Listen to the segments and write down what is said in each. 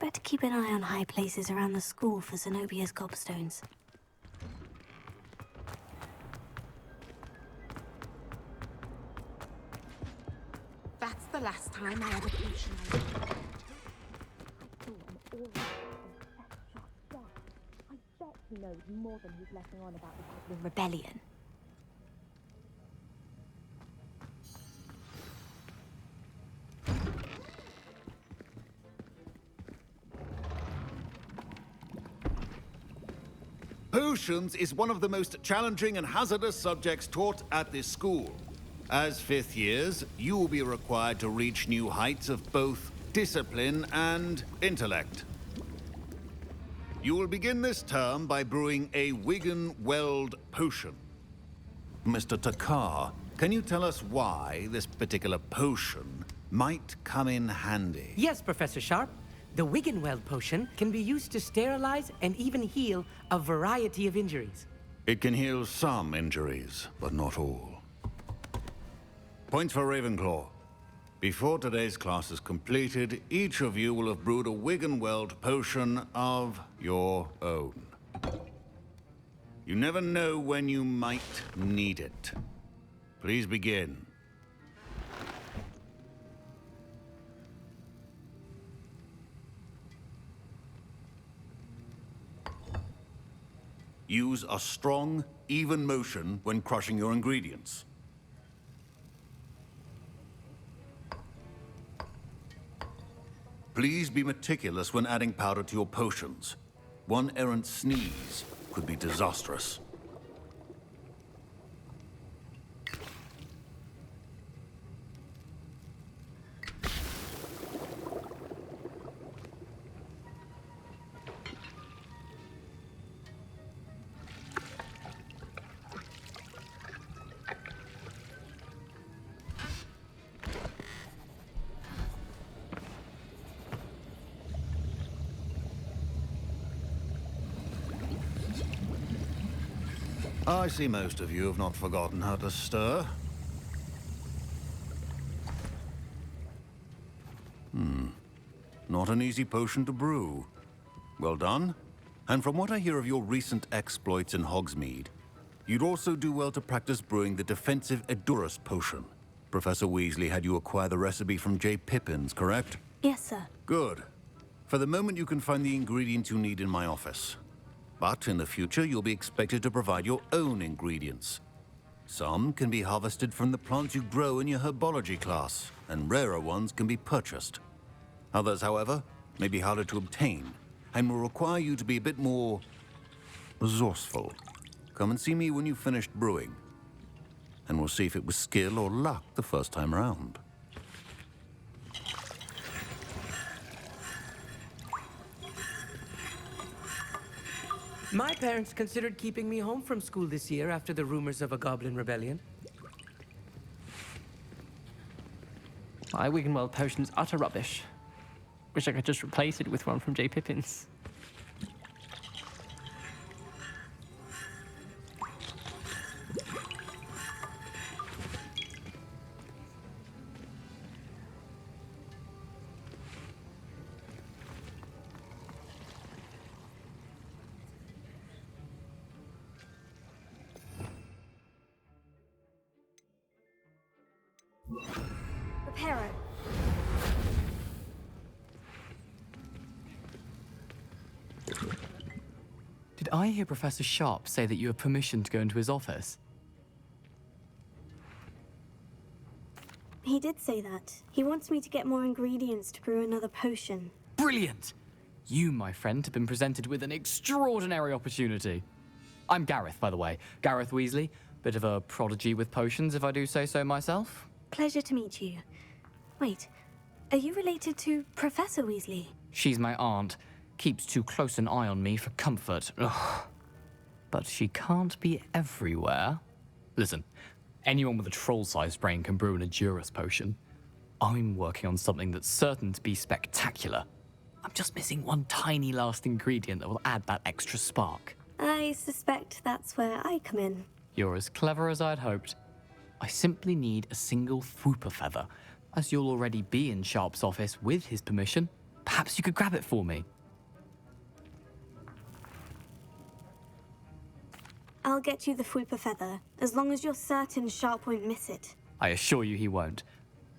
better keep an eye on high places around the school for Zenobia's gobstones. That's the last time I had a potion. I bet he knows more than he's letting on about the rebellion. Potions is one of the most challenging and hazardous subjects taught at this school. As fifth years, you will be required to reach new heights of both discipline and intellect. You will begin this term by brewing a Wigan-Weld potion. Mr. Takar, can you tell us why this particular potion might come in handy? Yes, Professor Sharp. The Wiggenweld potion can be used to sterilize and even heal a variety of injuries. It can heal some injuries, but not all. Points for Ravenclaw. Before today's class is completed, each of you will have brewed a Wiggenweld potion of your own. You never know when you might need it. Please begin. Use a strong, even motion when crushing your ingredients. Please be meticulous when adding powder to your potions. One errant sneeze could be disastrous. I see most of you have not forgotten how to stir. Not an easy potion to brew. Well done. And from what I hear of your recent exploits in Hogsmeade, you'd also do well to practice brewing the defensive Edurus potion. Professor Weasley had you acquire the recipe from J. Pippin's, correct? Yes, sir. Good. For the moment, you can find the ingredients you need in my office. But in the future, you'll be expected to provide your own ingredients. Some can be harvested from the plants you grow in your herbology class, and rarer ones can be purchased. Others, however, may be harder to obtain, and will require you to be a bit more resourceful. Come and see me when you've finished brewing, and we'll see if it was skill or luck the first time around. My parents considered keeping me home from school this year after the rumors of a goblin rebellion. My Wiggenweld potion's utter rubbish. Wish I could just replace it with one from J. Pippin's. Reparo. Did I hear Professor Sharp say that you have permission to go into his office? He did say that. He wants me to get more ingredients to brew another potion. Brilliant! You, my friend, have been presented with an extraordinary opportunity. I'm Gareth, by the way. Gareth Weasley. Bit of a prodigy with potions, if I do say so myself. Pleasure to meet you. Wait, are you related to Professor Weasley? She's my aunt. Keeps too close an eye on me for comfort. Ugh. But she can't be everywhere. Listen, anyone with a troll-sized brain can brew an Edurus potion. I'm working on something that's certain to be spectacular. I'm just missing one tiny last ingredient that will add that extra spark. I suspect that's where I come in. You're as clever as I'd hoped. I simply need a single Fwooper feather, as you'll already be in Sharp's office with his permission. Perhaps you could grab it for me. I'll get you the Fwooper feather, as long as you're certain Sharp won't miss it. I assure you he won't.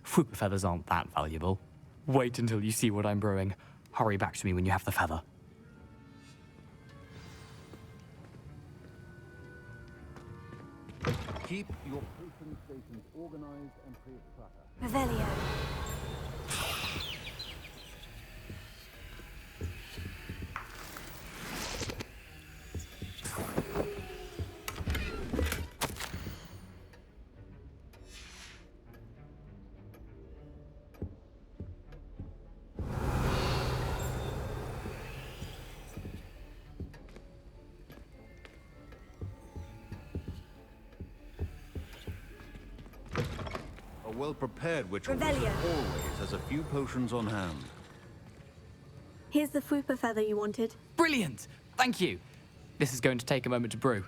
Fwooper feathers aren't that valuable. Wait until you see what I'm brewing. Hurry back to me when you have the feather. Keep your potion stations organized and pre-clutter. Revelio. A well-prepared witch always Revelio. has a few potions on hand. Here's the Fwooper feather you wanted. Brilliant! Thank you. This is going to take a moment to brew.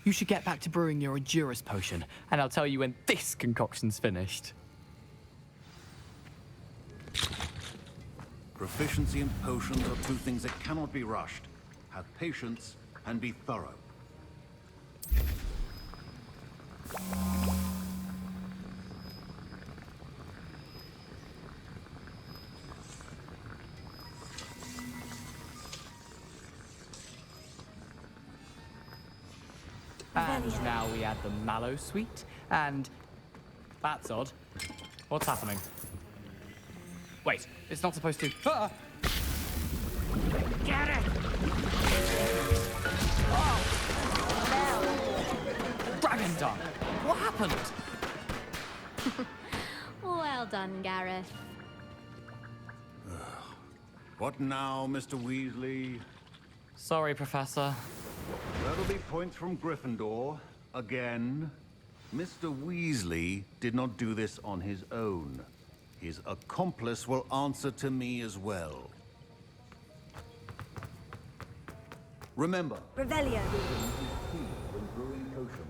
You should get back to brewing your Endurus potion, and I'll tell you when this concoction's finished. Proficiency in potions are two things that cannot be rushed. Have patience and be thorough. And now we add the mallow sweet, and... That's odd. What's happening? Wait, it's not supposed to... Ah! Get it! Oh! Dragon Dung! What happened? Well done, Gareth. What now, Mr. Weasley? Sorry, Professor. That'll be points from Gryffindor. Again. Mr. Weasley did not do this on his own. His accomplice will answer to me as well. Remember, Revelio. when brewing potions.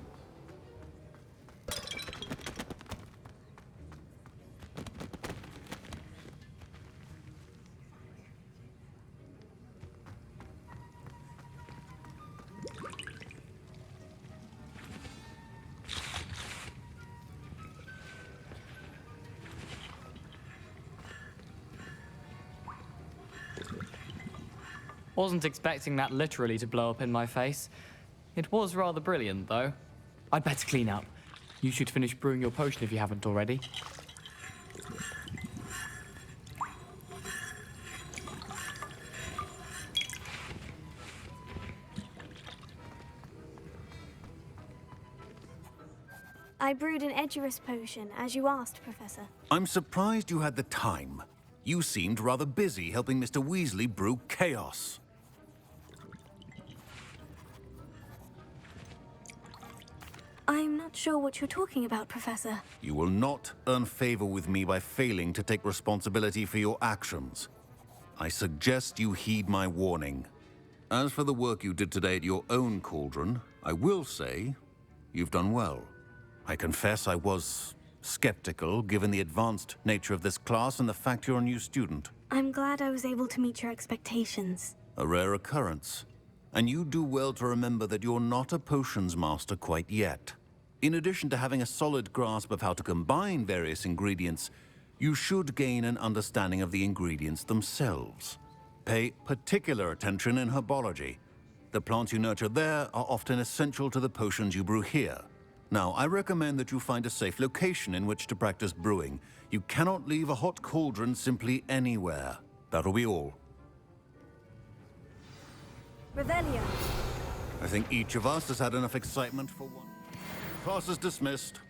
Wasn't expecting that literally to blow up in my face. It was rather brilliant, though. I'd better clean up. You should finish brewing your potion if you haven't already. I brewed an Edurus potion, as you asked, Professor. I'm surprised you had the time. You seemed rather busy helping Mr. Weasley brew chaos. I'm not sure what you're talking about, Professor. You will not earn favor with me by failing to take responsibility for your actions. I suggest you heed my warning. As for the work you did today at your own cauldron, I will say you've done well. I confess I was skeptical, given the advanced nature of this class and the fact you're a new student. I'm glad I was able to meet your expectations. A rare occurrence. And you do well to remember that you're not a potions master quite yet. In addition to having a solid grasp of how to combine various ingredients, you should gain an understanding of the ingredients themselves. Pay particular attention in herbology. The plants you nurture there are often essential to the potions you brew here. Now, I recommend that you find a safe location in which to practice brewing. You cannot leave a hot cauldron simply anywhere. That'll be all. Revelio. I think each of us has had enough excitement for one. Class is dismissed.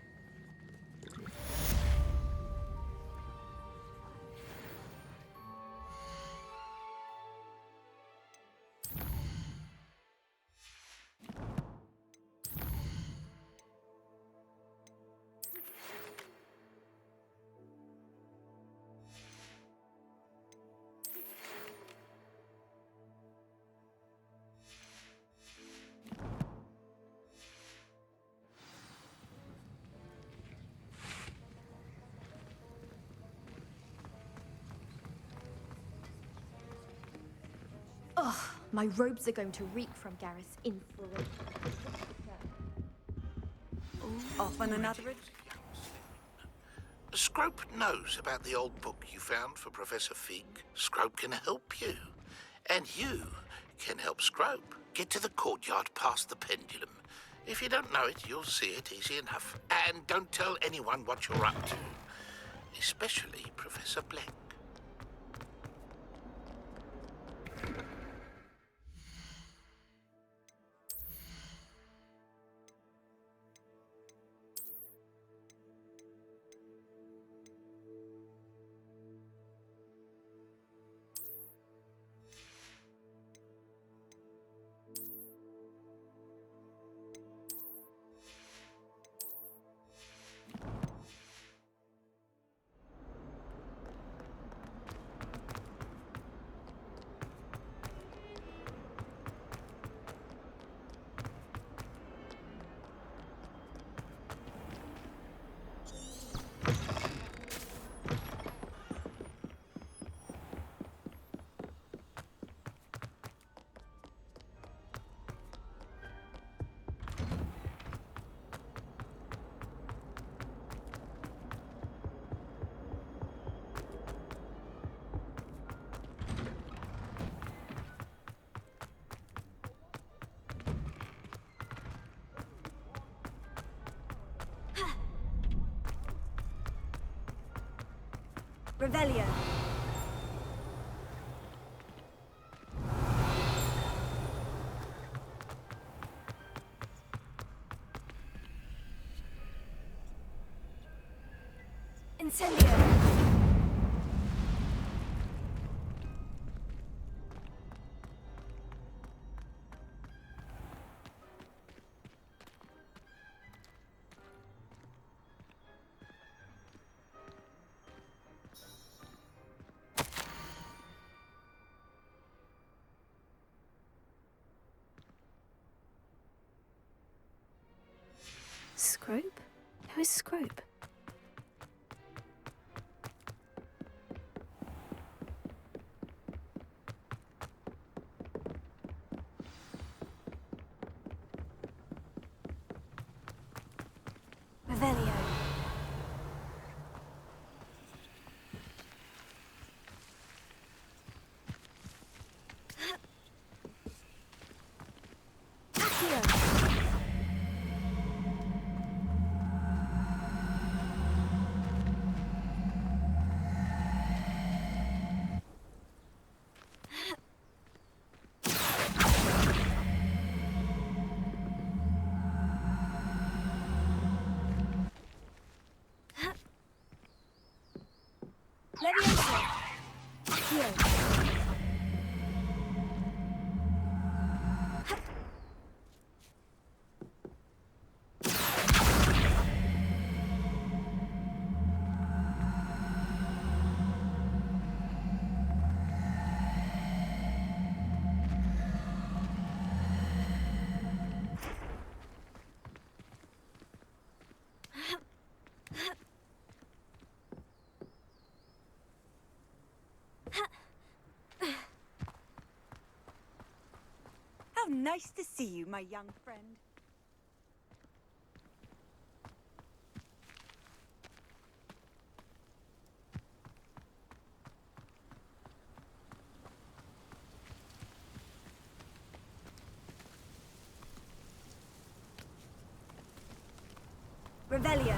Ugh, my robes are going to reek from Gareth's influence. Off on another... Scrope knows about the old book you found for Professor Fig. Scrope can help you. And you can help Scrope get to the courtyard past the pendulum. If you don't know it, you'll see it easy enough. And don't tell anyone what you're up to. Especially Professor Black. Revelio. Incendio. Scrope? Who is Scrope? Revelio. Accio. Leviosa. Accio. How nice to see you, my young friend. Revelio.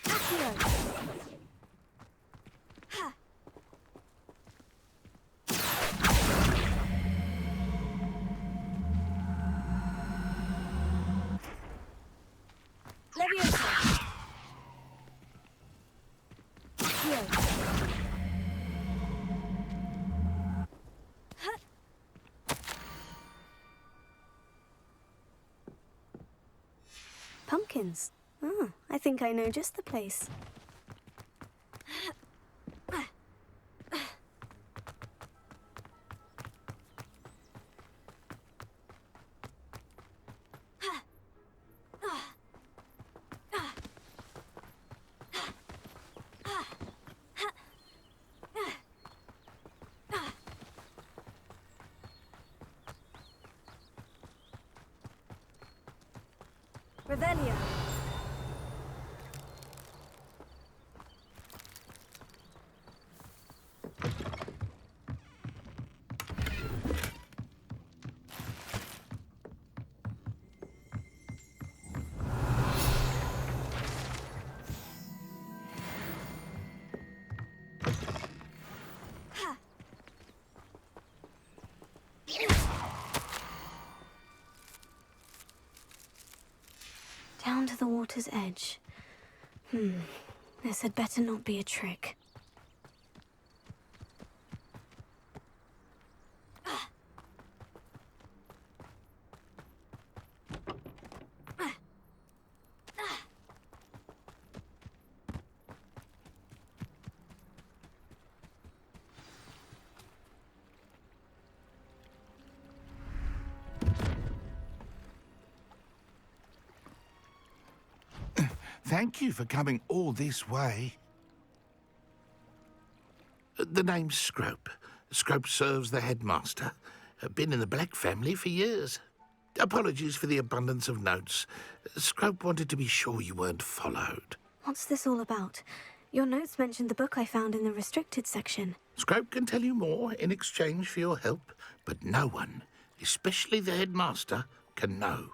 Accio. Leviosa. Accio. Pumpkins. Ah, I think I know just the place. Revelio. Down to the water's edge. This had better not be a trick. Thank you for coming all this way. The name's Scrope. Scrope serves the headmaster. Been in the Black family for years. Apologies for the abundance of notes. Scrope wanted to be sure you weren't followed. What's this all about? Your notes mentioned the book I found in the restricted section. Scrope can tell you more in exchange for your help, but no one, especially the headmaster, can know.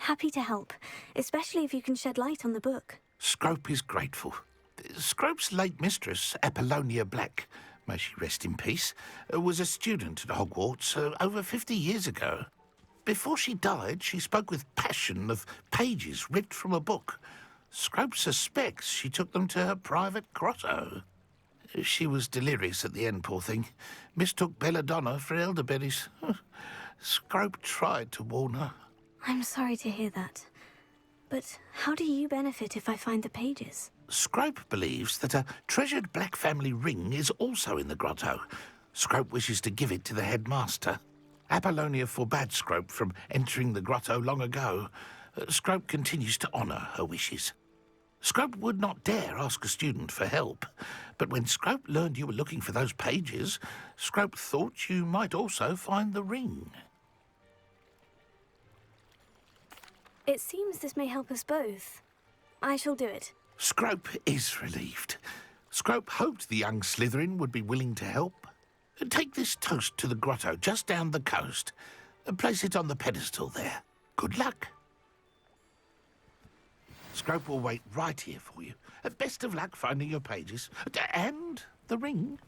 Happy to help, especially if you can shed light on the book. Scrope is grateful. Scrope's late mistress, Apollonia Black, may she rest in peace, was a student at Hogwarts over 50 years ago. Before she died, she spoke with passion of pages ripped from a book. Scrope suspects she took them to her private grotto. She was delirious at the end, poor thing. Mistook belladonna for elderberries. Scrope tried to warn her. I'm sorry to hear that. But how do you benefit if I find the pages? Scrope believes that a treasured Black family ring is also in the grotto. Scrope wishes to give it to the headmaster. Apollonia forbade Scrope from entering the grotto long ago. Scrope continues to honour her wishes. Scrope would not dare ask a student for help, but when Scrope learned you were looking for those pages, Scrope thought you might also find the ring. It seems this may help us both. I shall do it. Scrope is relieved. Scrope hoped the young Slytherin would be willing to help. Take this toast to the grotto just down the coast. Place it on the pedestal there. Good luck. Scrope will wait right here for you. Best of luck finding your pages. And the ring.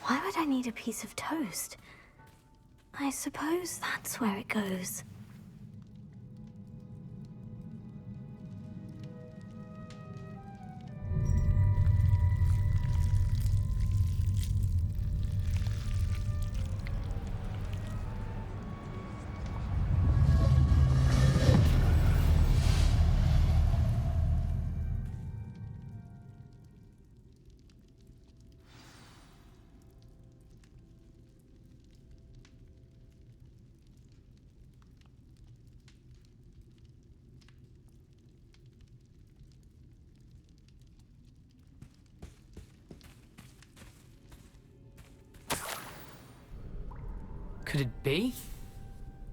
Why would I need a piece of toast? I suppose that's where it goes. Could it be?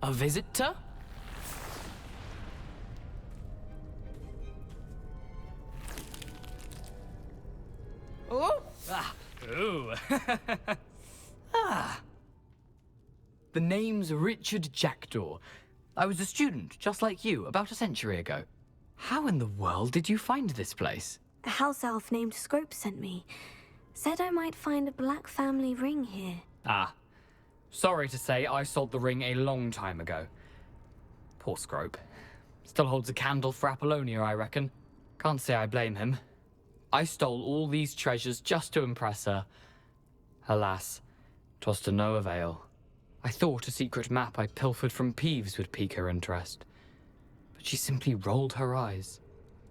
A visitor? Oh! Ah! Ooh! Ah! The name's Richard Jackdaw. I was a student, just like you, about a century ago. How in the world did you find this place? A house elf named Scrope sent me. Said I might find a black family ring here. Ah. Sorry to say, I sold the ring a long time ago. Poor Scrope. Still holds a candle for Apollonia, I reckon. Can't say I blame him. I stole all these treasures just to impress her. Alas, 'twas to no avail. I thought a secret map I pilfered from Peeves would pique her interest. But she simply rolled her eyes.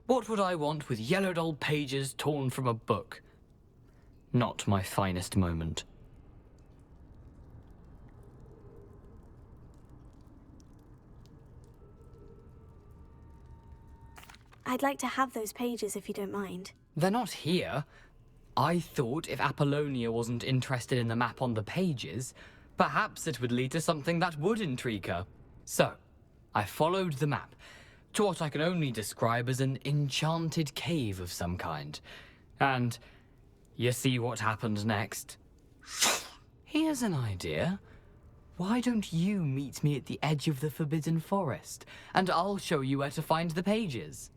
What would I want with yellowed old pages torn from a book? Not my finest moment. I'd like to have those pages if you don't mind. They're not here. I thought if Apollonia wasn't interested in the map on the pages, perhaps it would lead to something that would intrigue her. So, I followed the map to what I can only describe as an enchanted cave of some kind. And you see what happened next? Here's an idea. Why don't you meet me at the edge of the Forbidden Forest, and I'll show you where to find the pages?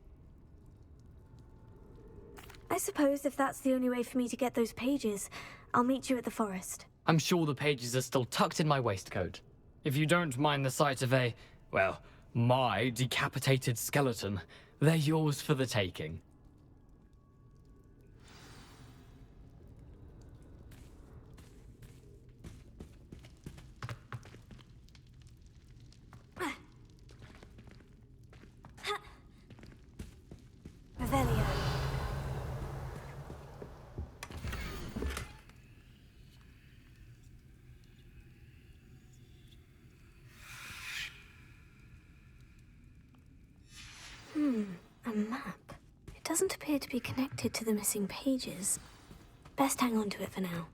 I suppose if that's the only way for me to get those pages, I'll meet you at the forest. I'm sure the pages are still tucked in my waistcoat. If you don't mind the sight of well, my decapitated skeleton, they're yours for the taking. Revelio. A map. It doesn't appear to be connected to the missing pages. Best hang on to it for now.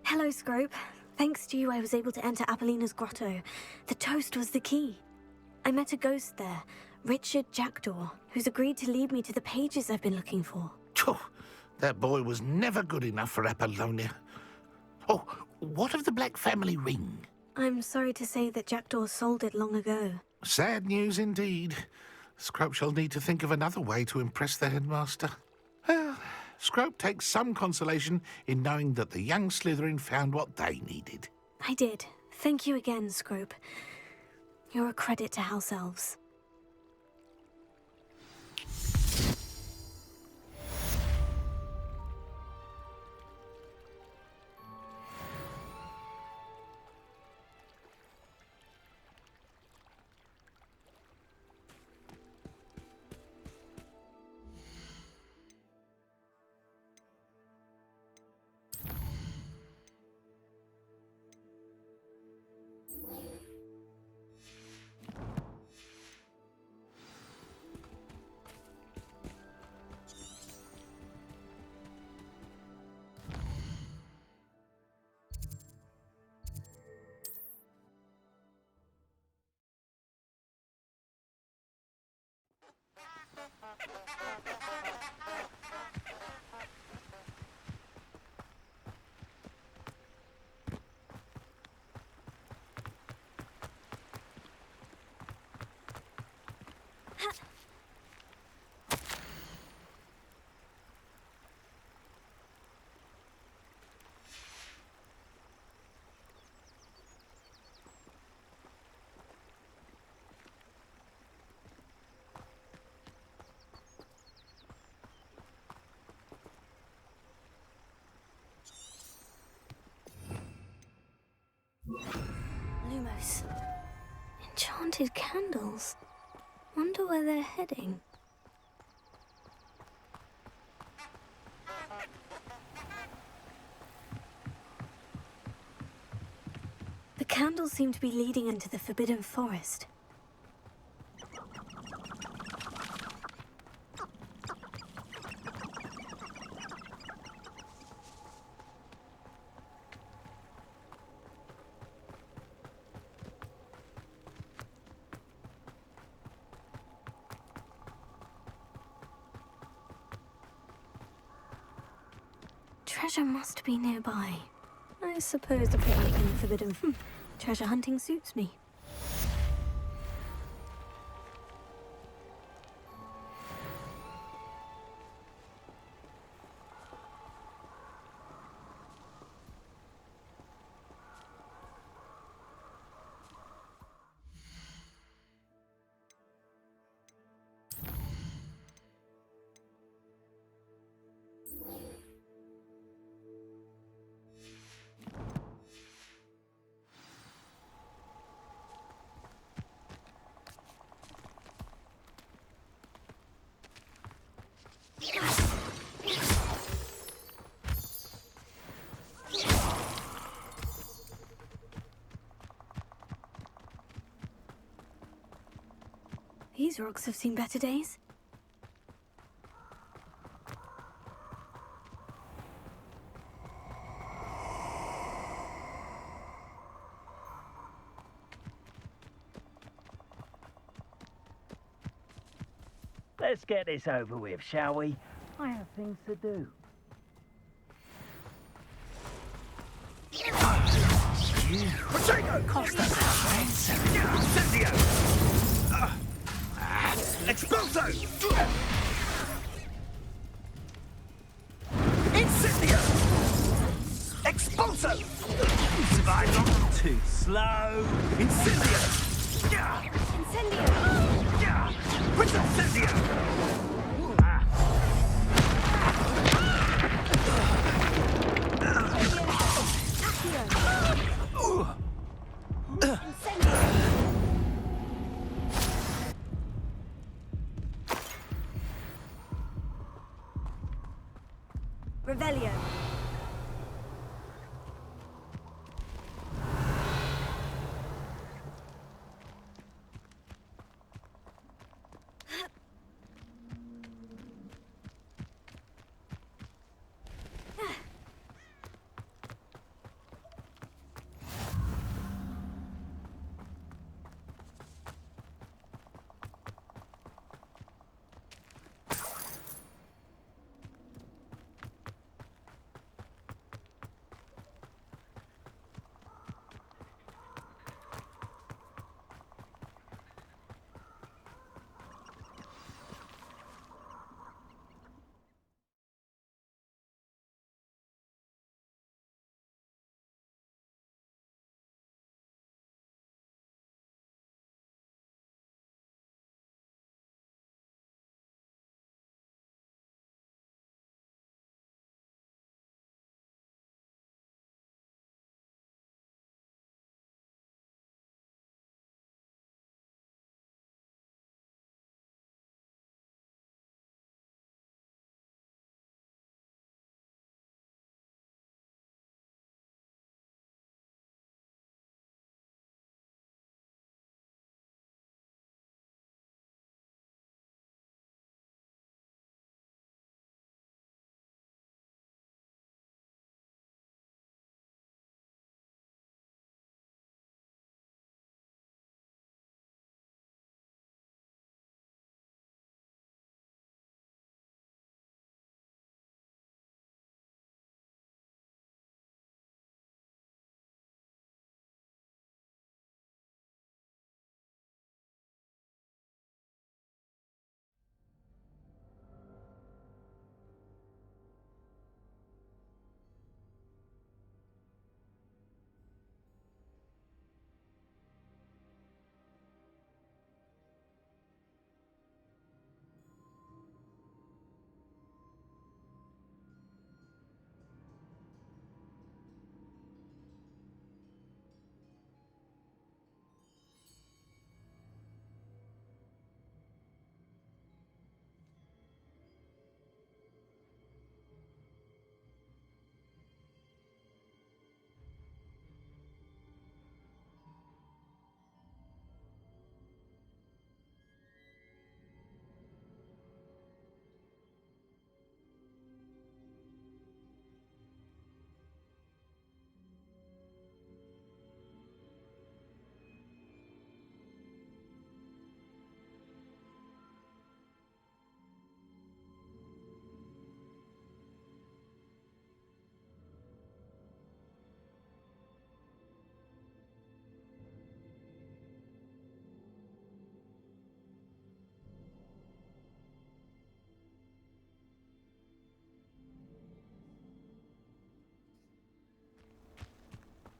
Hello, Scrope. Thanks to you, I was able to enter Apollina's grotto. The toast was the key. I met a ghost there, Richard Jackdaw, who's agreed to lead me to the pages I've been looking for. Phew, that boy was never good enough for Apollonia. Oh, what of the Black family ring? I'm sorry to say that Jackdaw sold it long ago. Sad news indeed. Scrope shall need to think of another way to impress the headmaster. Well, Scrope takes some consolation in knowing that the young Slytherin found what they needed. I did. Thank you again, Scrope. You're a credit to House Elves. Lumos. Enchanted candles. Wonder where they're heading. The candles seem to be leading into the Forbidden Forest. Treasure must be nearby. I suppose the picnic in the Forbidden... treasure hunting suits me. These rocks have seen better days. Let's get this over with, shall we? I have things to do. Protego! Costa! Incendio! Expulso! Incendio! Expulso! Survive not too slow! Incendio! Incendio! With Incendio! Revelio.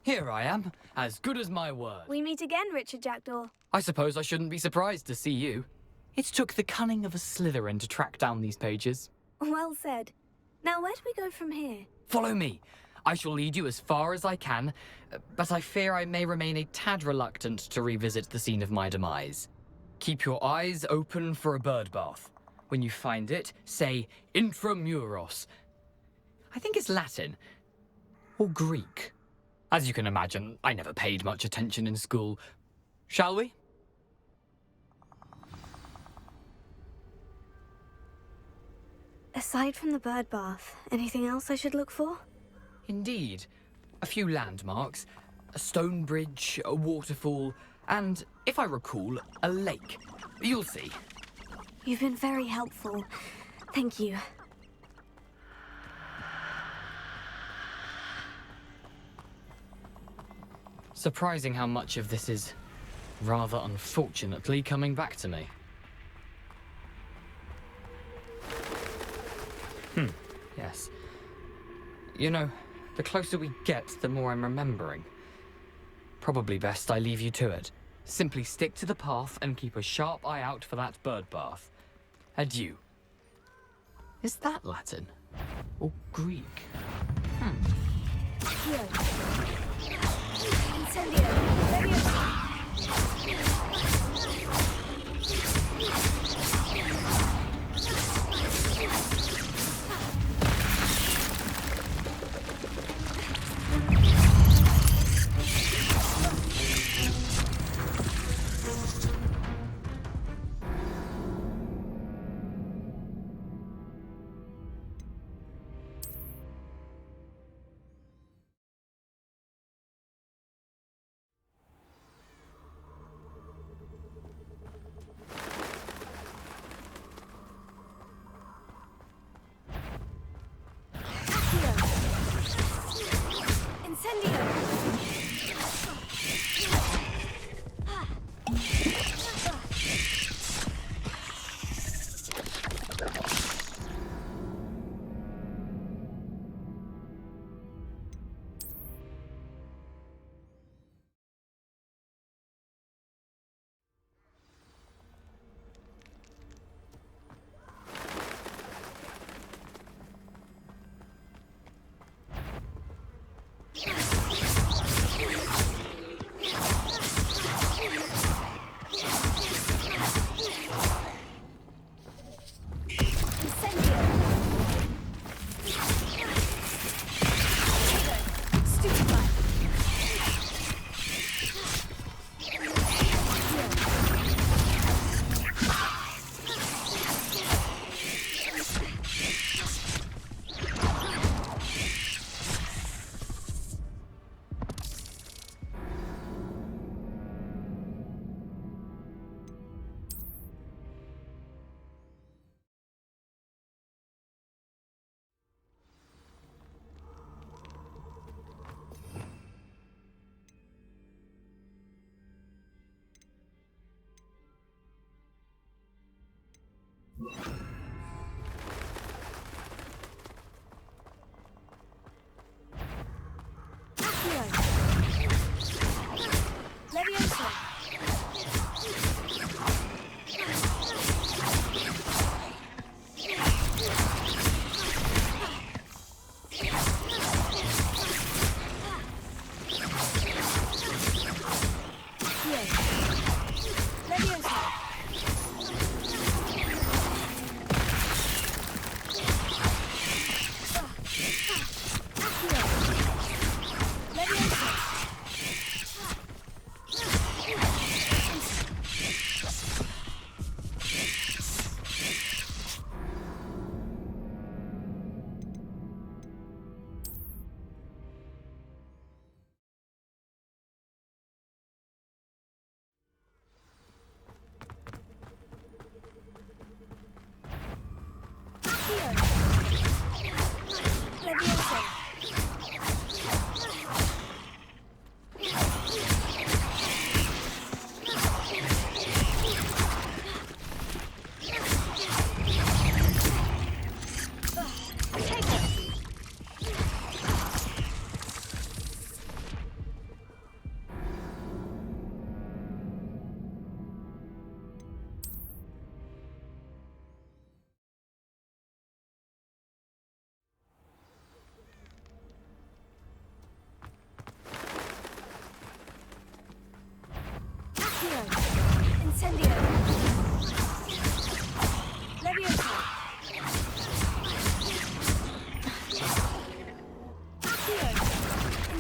Here I am, as good as my word. We meet again, Richard Jackdaw. I suppose I shouldn't be surprised to see you. It took the cunning of a Slytherin to track down these pages. Well said. Now, where do we go from here? Follow me. I shall lead you as far as I can, but I fear I may remain a tad reluctant to revisit the scene of my demise. Keep your eyes open for a bird bath. When you find it, say intramuros. I think it's Latin. Or Greek. As you can imagine, I never paid much attention in school. Shall we? Aside from the bird bath, anything else I should look for? Indeed. A few landmarks, a stone bridge, a waterfall, and, if I recall, a lake. You'll see. You've been very helpful. Thank you. Surprising how much of this is, rather unfortunately, coming back to me. Yes. You know, the closer we get, the more I'm remembering. Probably best I leave you to it. Simply stick to the path and keep a sharp eye out for that bird bath. Adieu. Is that Latin? Or Greek? Here. Incendio. Leviosa.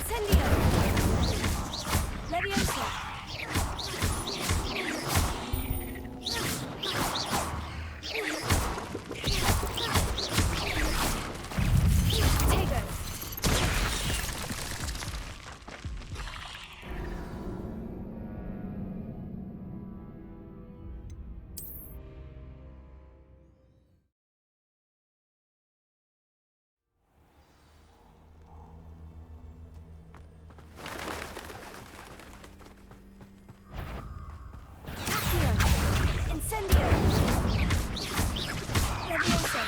Incendio! Leviosa! Tego! Incendio! Leviosa!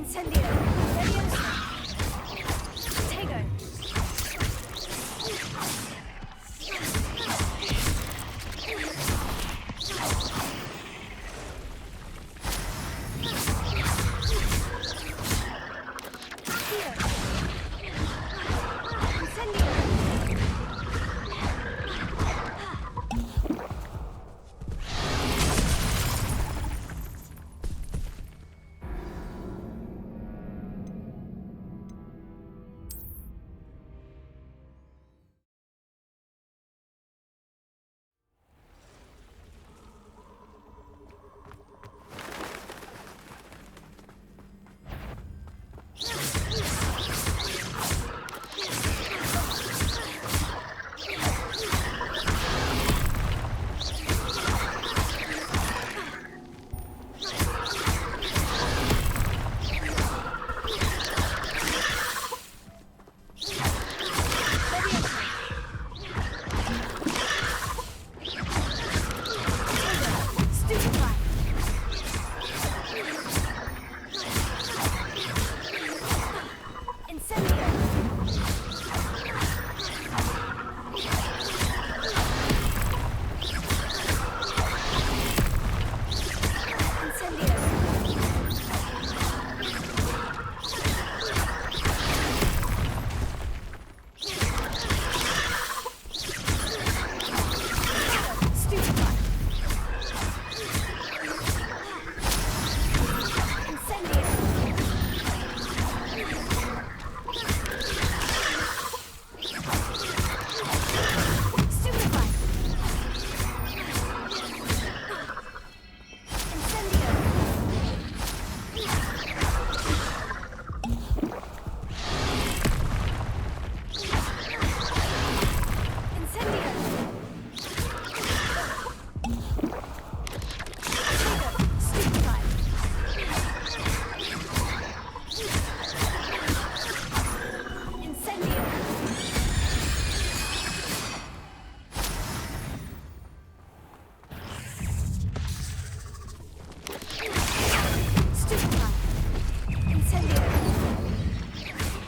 Incendio! Leviosa! Tego!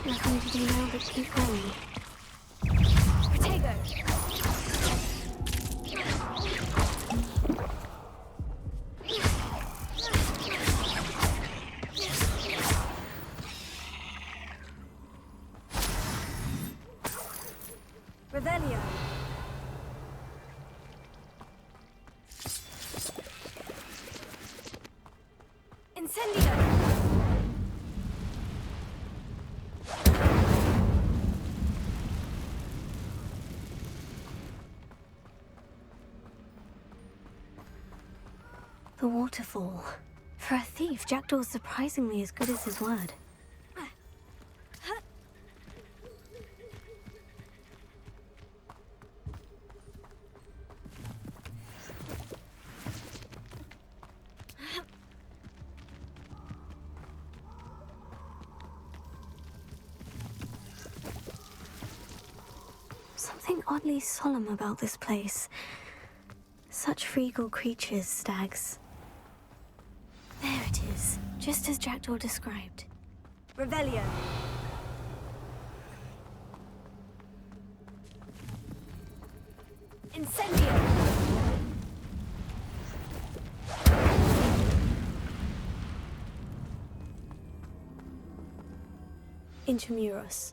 Nothing to do now but keep going. Protego! Revelio! Incendio! The waterfall. For a thief, Jackdaw's surprisingly as good as his word. Something oddly solemn about this place. Such regal creatures, stags. There it is, just as Jackdaw described. Revelio. Incendio. Intramuros.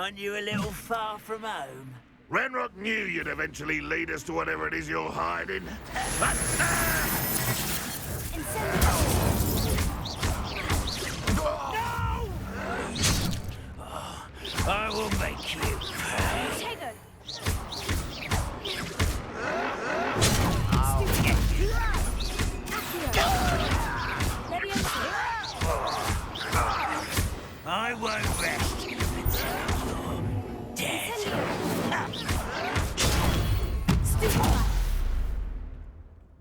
Aren't you a little far from home? Ranrock knew you'd eventually lead us to whatever it is you're hiding. I will make you pay. I'll get you. I won't rest until you're dead.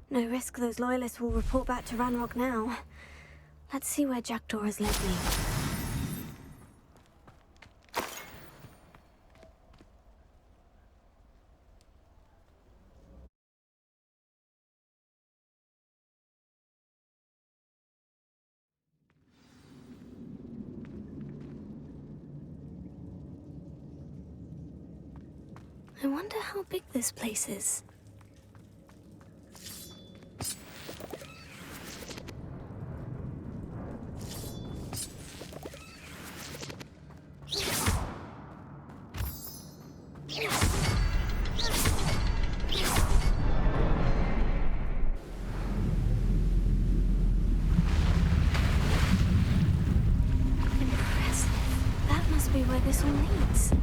No risk those loyalists will report back to Ranrock now. Let's see where Jackdaw has led me. I wonder how big this place is. Impressive. That must be where this all leads.